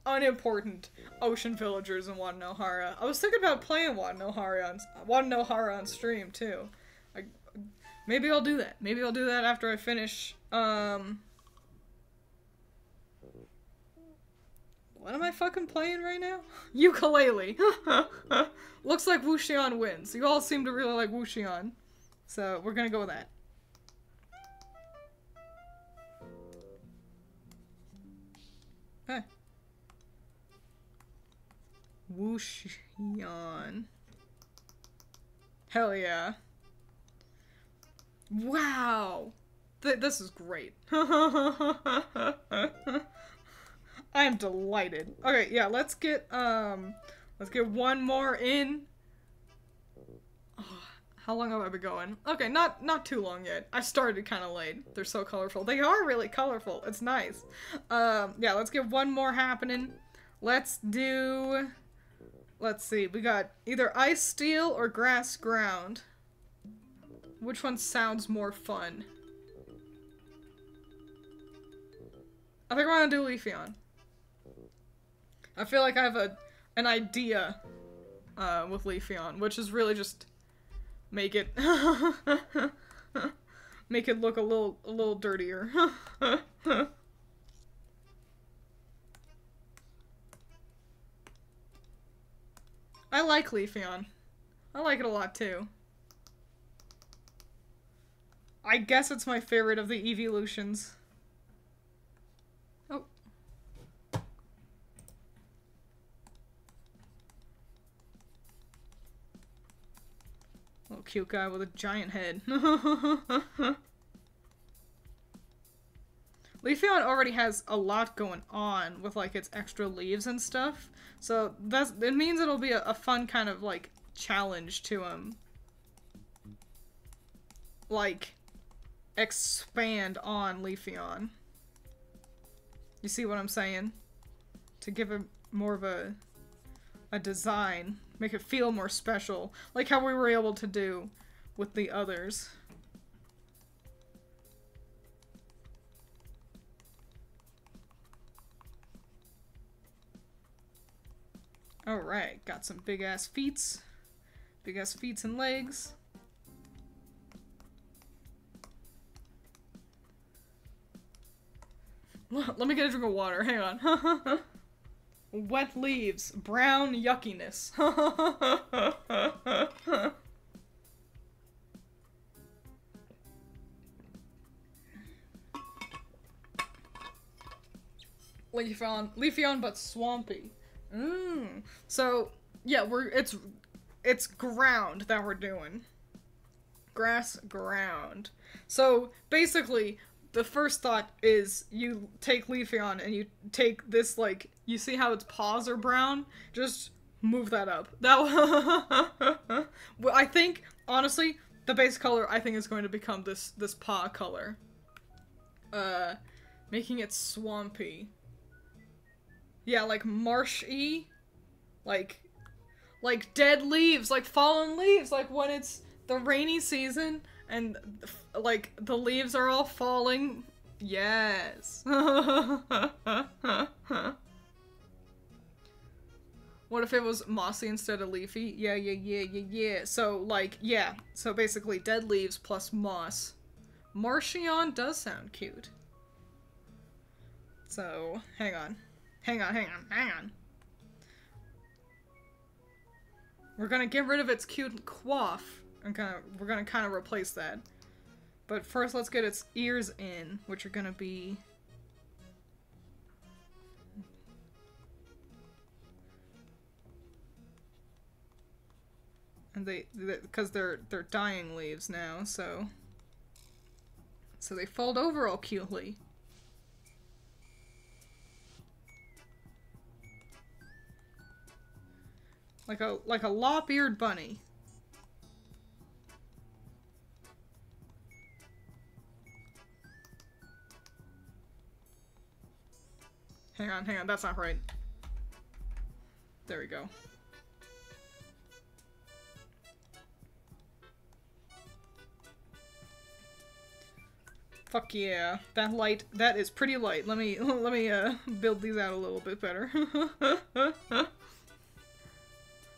unimportant ocean villagers in Wadnohara. I was thinking about playing Wadnohara on stream too. Maybe I'll do that. Maybe I'll do that after I finish, what am I fucking playing right now? Ukulele. Looks like Wuxian wins. You all seem to really like Wuxian. So, we're gonna go with that. Hey. Wuxian. Hell yeah. Wow! This is great. I am delighted. Okay, yeah, let's get one more in. Oh, how long have I been going? Okay, not too long yet. I started kind of late. They're so colorful. They are really colorful. It's nice. Yeah, let's get one more happening. Let's see, we got either Ice Steel or Grass Ground. Which one sounds more fun? I think we're gonna do Leafeon. I feel like I have an idea with Leafeon, which is really just make it make it look a little dirtier. I like Leafeon. I like it a lot too. I guess it's my favorite of the evolutions. Oh. Little cute guy with a giant head. Leafeon already has a lot going on with like its extra leaves and stuff. So it means it'll be a fun kind of like challenge to like expand on Leafeon. You see what I'm saying? To give it more of a design, make it feel more special, like how we were able to do with the others. Alright, got some big ass feet. Big ass feet and legs. Let me get a drink of water, hang on. Wet leaves, brown yuckiness. Leafeon but swampy. So yeah, it's ground that we're doing. Grass ground. So basically, the first thought is you take Leafeon and you take this, like, you see how its paws are brown? Just move that up. That well, I think, honestly, the base color I think is going to become this paw color. Making it swampy. Yeah, like marshy. Like dead leaves, like fallen leaves, like when it's the rainy season and like the leaves are all falling. Yes. What if it was mossy instead of leafy? Yeah. So like, yeah. So basically dead leaves plus moss. Marchion does sound cute. So, hang on. We're gonna get rid of its cute quaff. We're gonna kind of replace that. But first, let's get its ears in, which are gonna be... And because they're dying leaves now, so they fold over all cutely. Like a lop-eared bunny. Hang on, that's not right. There we go. Fuck yeah. That light, that is pretty light. Let me build these out a little bit better.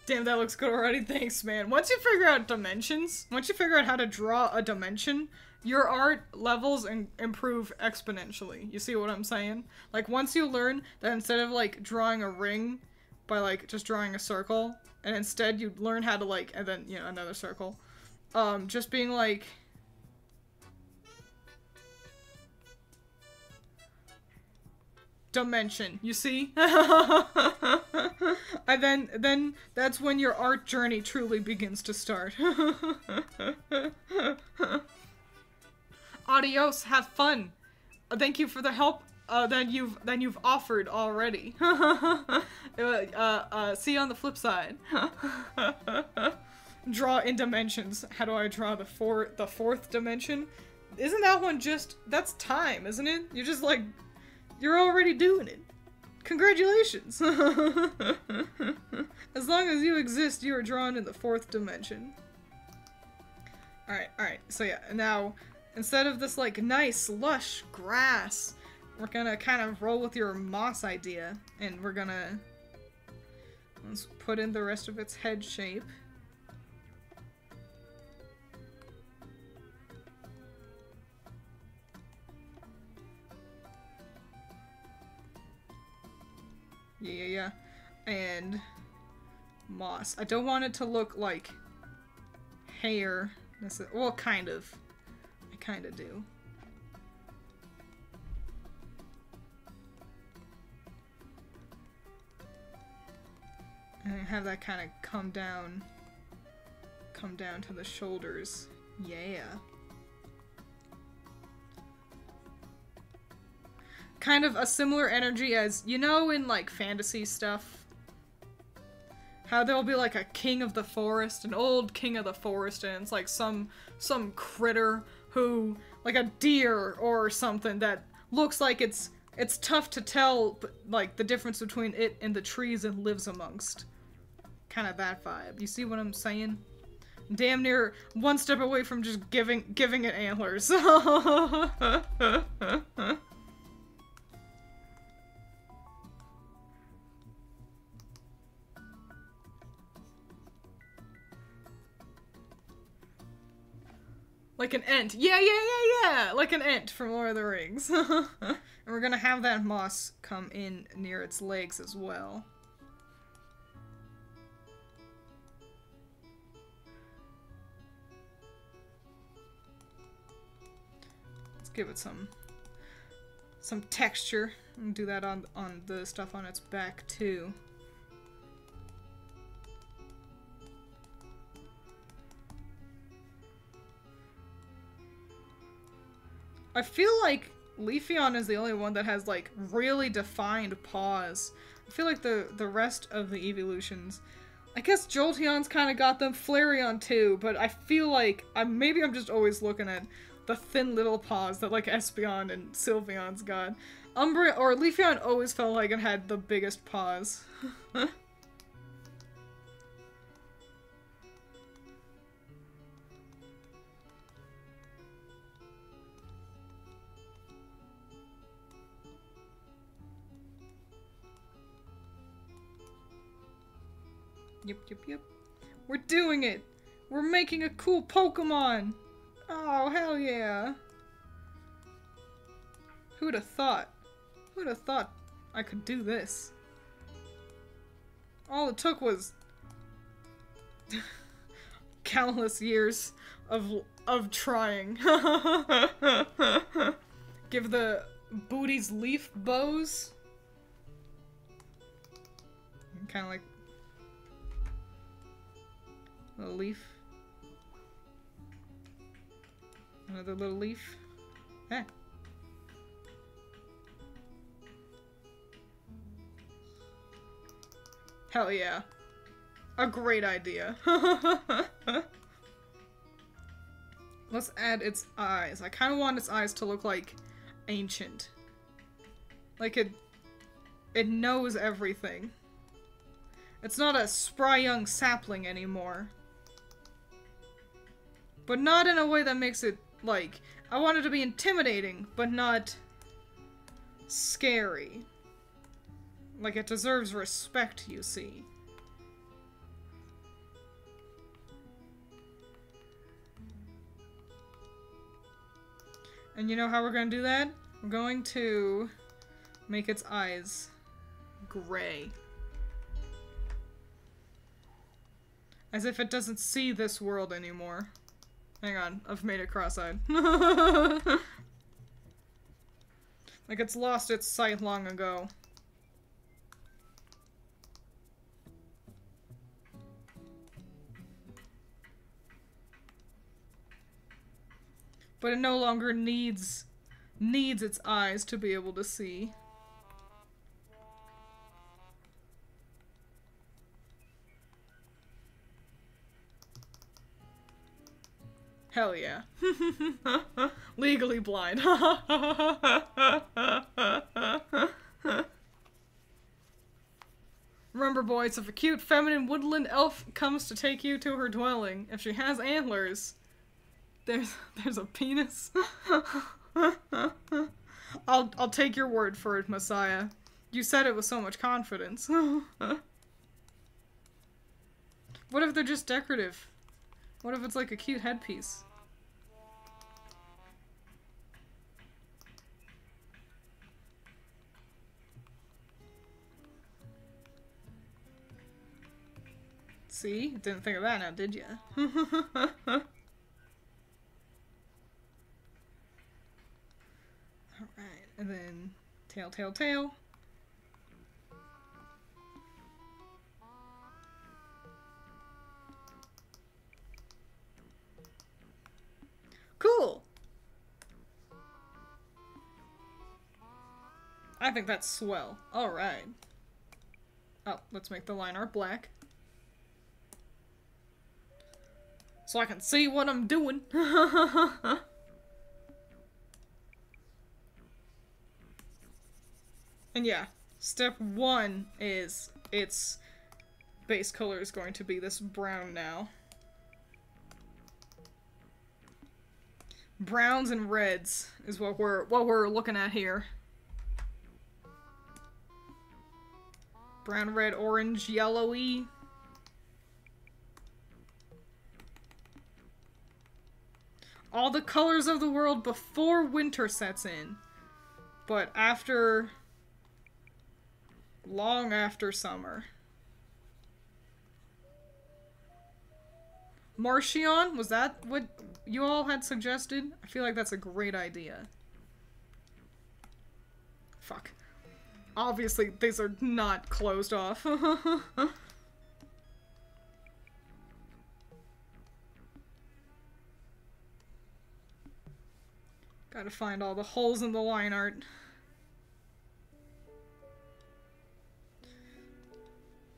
Damn, that looks good already. Thanks, man. Once you figure out dimensions, once you figure out how to draw a dimension, your art levels and improve exponentially. You see what I'm saying? Like, once you learn that instead of, like, drawing a ring by, like, just drawing a circle, and instead you learn how to, like, and then, you know, another circle, just being, like... dimension, you see? And then that's when your art journey truly begins to start. Adios, have fun. Thank you for the help that you've offered already. See you on the flip side. Draw in dimensions. How do I draw the fourth dimension? Isn't that one just, that's time, isn't it? You're just like, you're already doing it. Congratulations! As long as you exist, you are drawn in the fourth dimension. Alright. So yeah, now, instead of this, like, nice, lush grass, we're gonna kind of roll with your moss idea, and we're gonna let's put in the rest of its head shape. Yeah. And moss. I don't want it to look like hair. Well, kind of. I kind of do. And have that kind of come down to the shoulders. Yeah. Kind of a similar energy as, you know, in like fantasy stuff, how there'll be like a king of the forest, an old king of the forest, and it's like some critter who, like a deer or something, that looks like it's tough to tell like the difference between it and the trees it lives amongst. Kind of that vibe. You see what I'm saying? Damn near one step away from just giving it antlers. Like an Ent. Yeah! Like an Ent from Lord of the Rings. And we're gonna have that moss come in near its legs as well. Let's give it some texture. And do that on the stuff on its back too. I feel like Leafeon is the only one that has, like, really defined paws. I feel like the rest of the evolutions... I guess Jolteon's kind of got them, Flareon too, but I feel like... maybe I'm just always looking at the thin little paws that, like, Espeon and Sylveon's got. Umbreon, or Leafeon always felt like it had the biggest paws. Yep. We're doing it! We're making a cool Pokemon! Oh, hell yeah! Who'd have thought? Who'd have thought I could do this? All it took was countless years of trying. Give the booties leaf bows. Kind of like a leaf. Another little leaf. Eh. Hell yeah. A great idea. Let's add its eyes. I kind of want its eyes to look like ancient. Like it knows everything. It's not a spry young sapling anymore. But not in a way that makes it, like... I want it to be intimidating, but not scary. Like, it deserves respect, you see. And you know how we're gonna do that? We're going to make its eyes gray. As if it doesn't see this world anymore. Hang on, I've made it cross-eyed. Like it's lost its sight long ago. But it no longer needs its eyes to be able to see. Hell yeah. Legally blind. Remember, boys, if a cute, feminine woodland elf comes to take you to her dwelling, if she has antlers, there's a penis. I'll take your word for it, Messiah. You said it with so much confidence. What if they're just decorative? What if it's like a cute headpiece? See? Didn't think of that now, did ya? Alright, and then tail, tail, tail. Cool! I think that's swell. Alright. Oh, let's make the line art black. So I can see what I'm doing. And yeah, step 1 is its base color is going to be this brown now. Browns and reds is what we're looking at here. Brown, red, orange, yellowy. All the colors of the world before winter sets in, but after, long after summer. Marchion, was that what you all had suggested? I feel like that's a great idea. Fuck. Obviously, these are not closed off. Gotta find all the holes in the line art.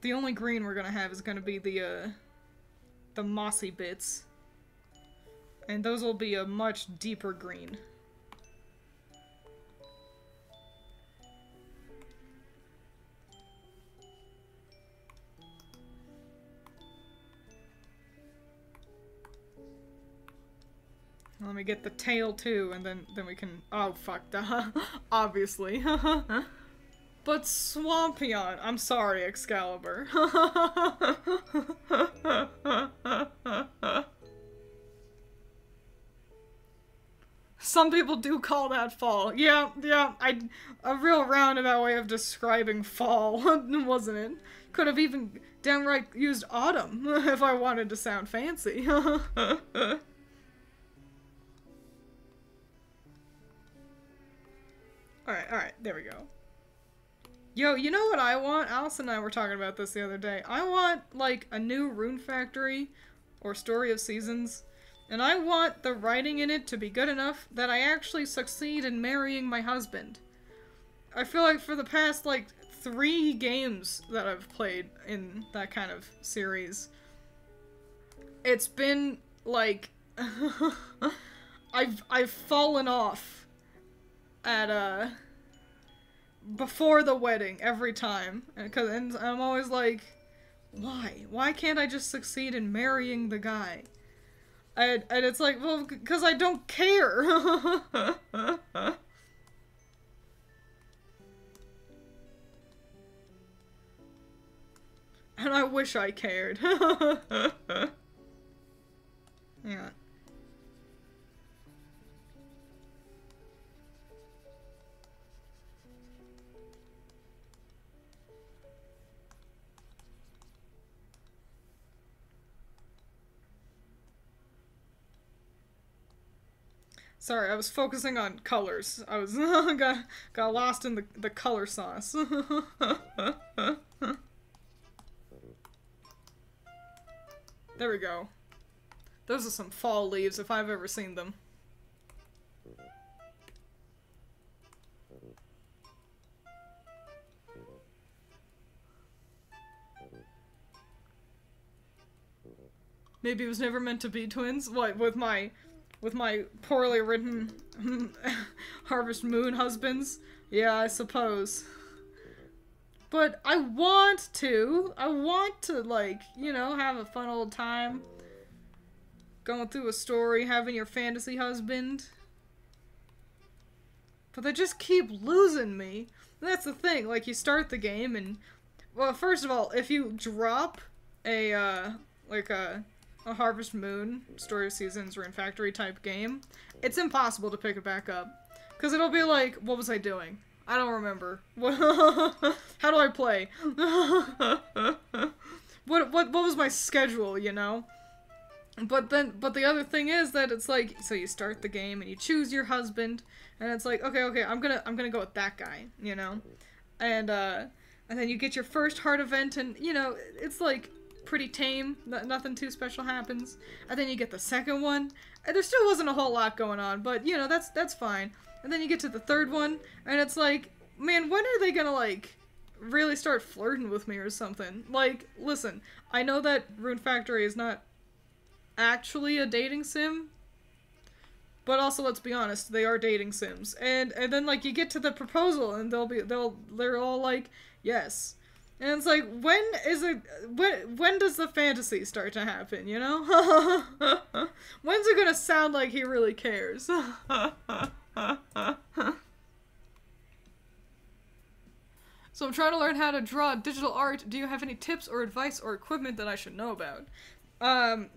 The only green we're gonna have is gonna be the mossy bits. And those will be a much deeper green. Let me get the tail too, and then we can. Oh fuck, obviously. But Swampion, I'm sorry, Excalibur. Some people do call that fall. Yeah, a real roundabout way of describing fall, wasn't it? Could have even downright used autumn if I wanted to sound fancy. Alright, there we go. Yo, you know what I want? Allison and I were talking about this the other day. I want, like, a new Rune Factory or Story of Seasons, and I want the writing in it to be good enough that I actually succeed in marrying my husband. I feel like for the past, like, 3 games that I've played in that kind of series, it's been, like, I've fallen off at, before the wedding every time. And I'm always like, why? Why can't I just succeed in marrying the guy? And it's like, well, because I don't care. And I wish I cared. Yeah. Sorry, I was focusing on colors. I was got lost in the color sauce. There we go. Those are some fall leaves if I've ever seen them. Maybe it was never meant to be twins? What, with my poorly written Harvest Moon husbands? Yeah, I suppose. But I want to, like, you know, have a fun old time. Going through a story, having your fantasy husband. But they just keep losing me. And that's the thing, like, you start the game and... Well, first of all, if you drop a Harvest Moon, Story of Seasons, Rune Factory type game, it's impossible to pick it back up. Because it'll be like, what was I doing? I don't remember. How do I play? What was my schedule, you know? But the other thing is that it's like, so you start the game and you choose your husband, and it's like, okay, I'm gonna go with that guy, you know? And then you get your first heart event, and, you know, it's like pretty tame, nothing too special happens. And then you get the second one, and there still wasn't a whole lot going on, but, you know, that's fine. And then you get to the third one, and it's like, man, when are they gonna, like, really start flirting with me or something? Like, listen, I know that Rune Factory is not actually a dating sim, but also, let's be honest, they are dating sims. And then, like, you get to the proposal, and they're all like, yes. And it's like, when does the fantasy start to happen, you know? When's it gonna sound like he really cares? So I'm trying to learn how to draw digital art. Do you have any tips or advice or equipment that I should know about?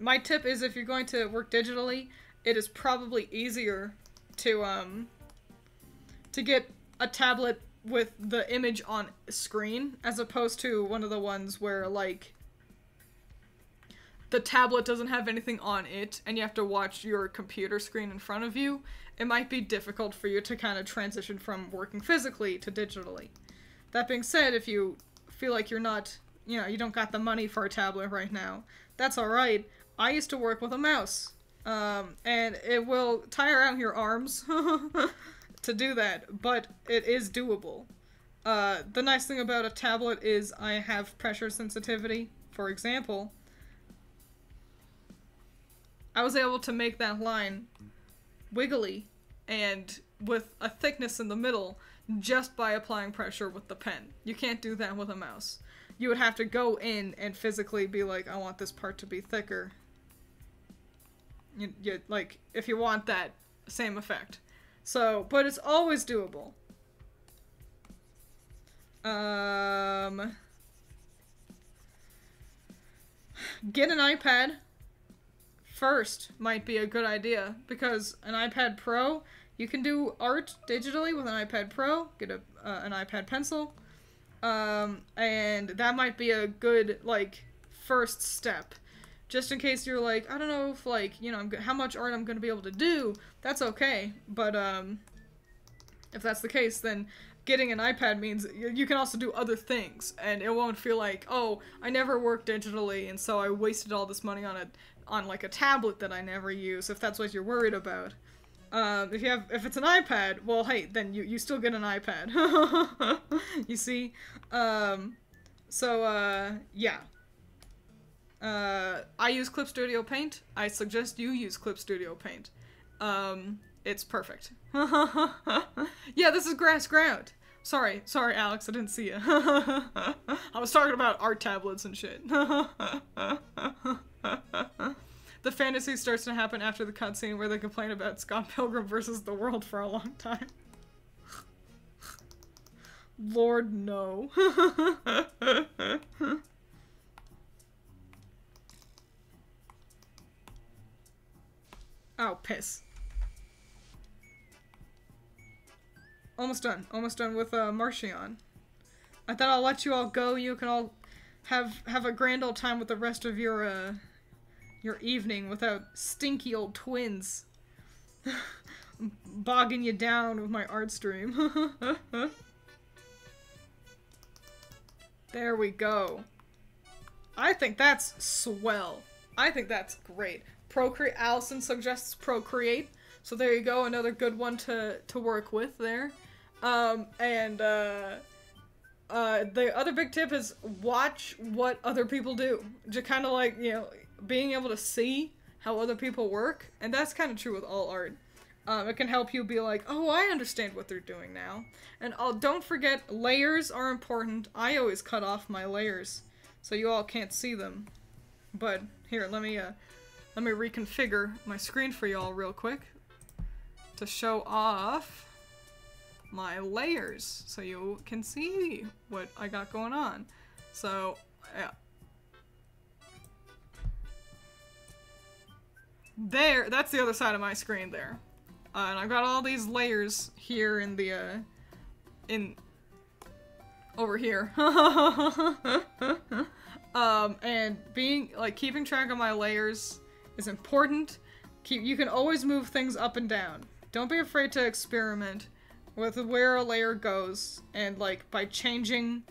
My tip is, if you're going to work digitally, it is probably easier to get a tablet with the image on screen, as opposed to one of the ones where, like, the tablet doesn't have anything on it, and you have to watch your computer screen in front of you. It might be difficult for you to kind of transition from working physically to digitally. That being said, if you feel like you're not, you know, you don't got the money for a tablet right now, that's alright. I used to work with a mouse, and it will tire out your arms to do that, but it is doable. The nice thing about a tablet is I have pressure sensitivity. For example, I was able to make that line wiggly and with a thickness in the middle just by applying pressure with the pen. You can't do that with a mouse. You would have to go in and physically be like, I want this part to be thicker. You like, if you want that same effect. So, but it's always doable. Get an iPad first might be a good idea, because an iPad Pro, you can do art digitally with an iPad Pro. Get an iPad Pencil, and that might be a good, like, first step. Just in case you're like, I don't know if, like, you know, how much art I'm gonna be able to do. That's okay, but if that's the case, then getting an iPad means you can also do other things, and it won't feel like, oh, I never worked digitally, and so I wasted all this money on like a tablet that I never use, if that's what you're worried about. If it's an iPad, well, hey, then you still get an iPad. You see? Yeah. I use Clip Studio Paint. I suggest you use Clip Studio Paint. It's perfect. Yeah, this is grass ground. Sorry, Alex, I didn't see you. I was talking about art tablets and shit. The fantasy starts to happen after the cutscene where they complain about Scott Pilgrim versus the world for a long time. Lord, no. Oh, piss. Almost done with Marchion. I thought I'll let you all go. You can all have a grand old time with the rest of your evening without stinky old twins bogging you down with my art stream. There we go. I think that's swell. I think that's great. Allison suggests Procreate, so there you go, another good one to work with there. The other big tip is watch what other people do. Just kind of like, you know, being able to see how other people work, and that's kind of true with all art. It can help you be like, oh, I understand what they're doing now. And don't forget, layers are important. I always cut off my layers, so you all can't see them. But here, let me reconfigure my screen for y'all real quick to show off my layers so you can see what I got going on. So, yeah. There, that's the other side of my screen there. And I've got all these layers here in the, over here. And keeping track of my layers is important. You can always move things up and down. Don't be afraid to experiment with where a layer goes, and like by changing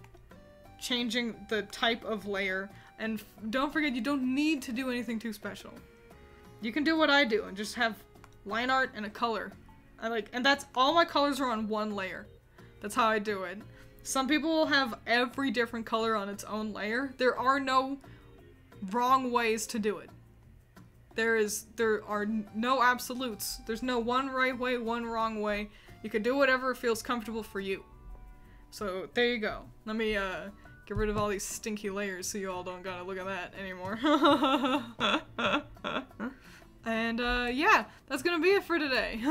the type of layer. And don't forget, you don't need to do anything too special. You can do what I do and just have line art and a color. And that's all my colors are on one layer. That's how I do it. Some people will have every different color on its own layer. There are no wrong ways to do it. There are no absolutes. There's no one right way, one wrong way. You can do whatever feels comfortable for you. So there you go. Let me get rid of all these stinky layers so you all don't gotta look at that anymore. And yeah, that's gonna be it for today.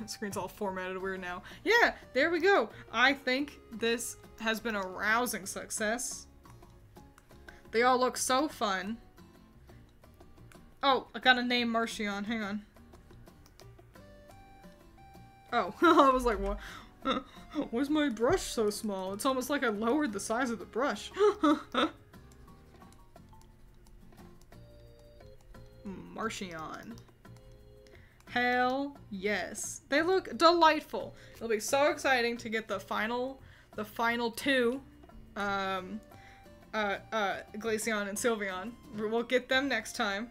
Screen's all formatted weird now. Yeah, there we go. I think this has been a rousing success. They all look so fun. Oh, I gotta name Marcion. Hang on. Oh, I was like, what? Why's my brush so small? It's almost like I lowered the size of the brush. Marcion. Hell yes. They look delightful. It'll be so exciting to get the final two, Glaceon and Sylveon. We'll get them next time.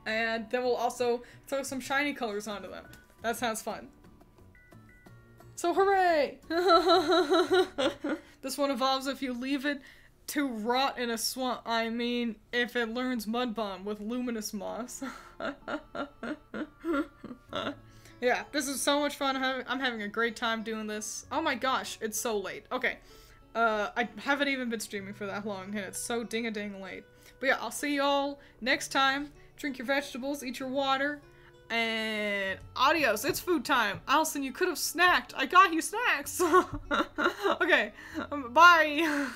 And then we'll also throw some shiny colors onto them. That sounds fun. So hooray! This one evolves if you leave it to rot in a swamp. I mean, if it learns Mud Bomb with Luminous Moss. Yeah, this is so much fun. I'm having a great time doing this. Oh my gosh, it's so late. Okay. I haven't even been streaming for that long, and it's so ding-a-ding late. But yeah, I'll see you all next time. Drink your vegetables, eat your water, and adios. It's food time. Allison, you could have snacked. I got you snacks. Okay, bye.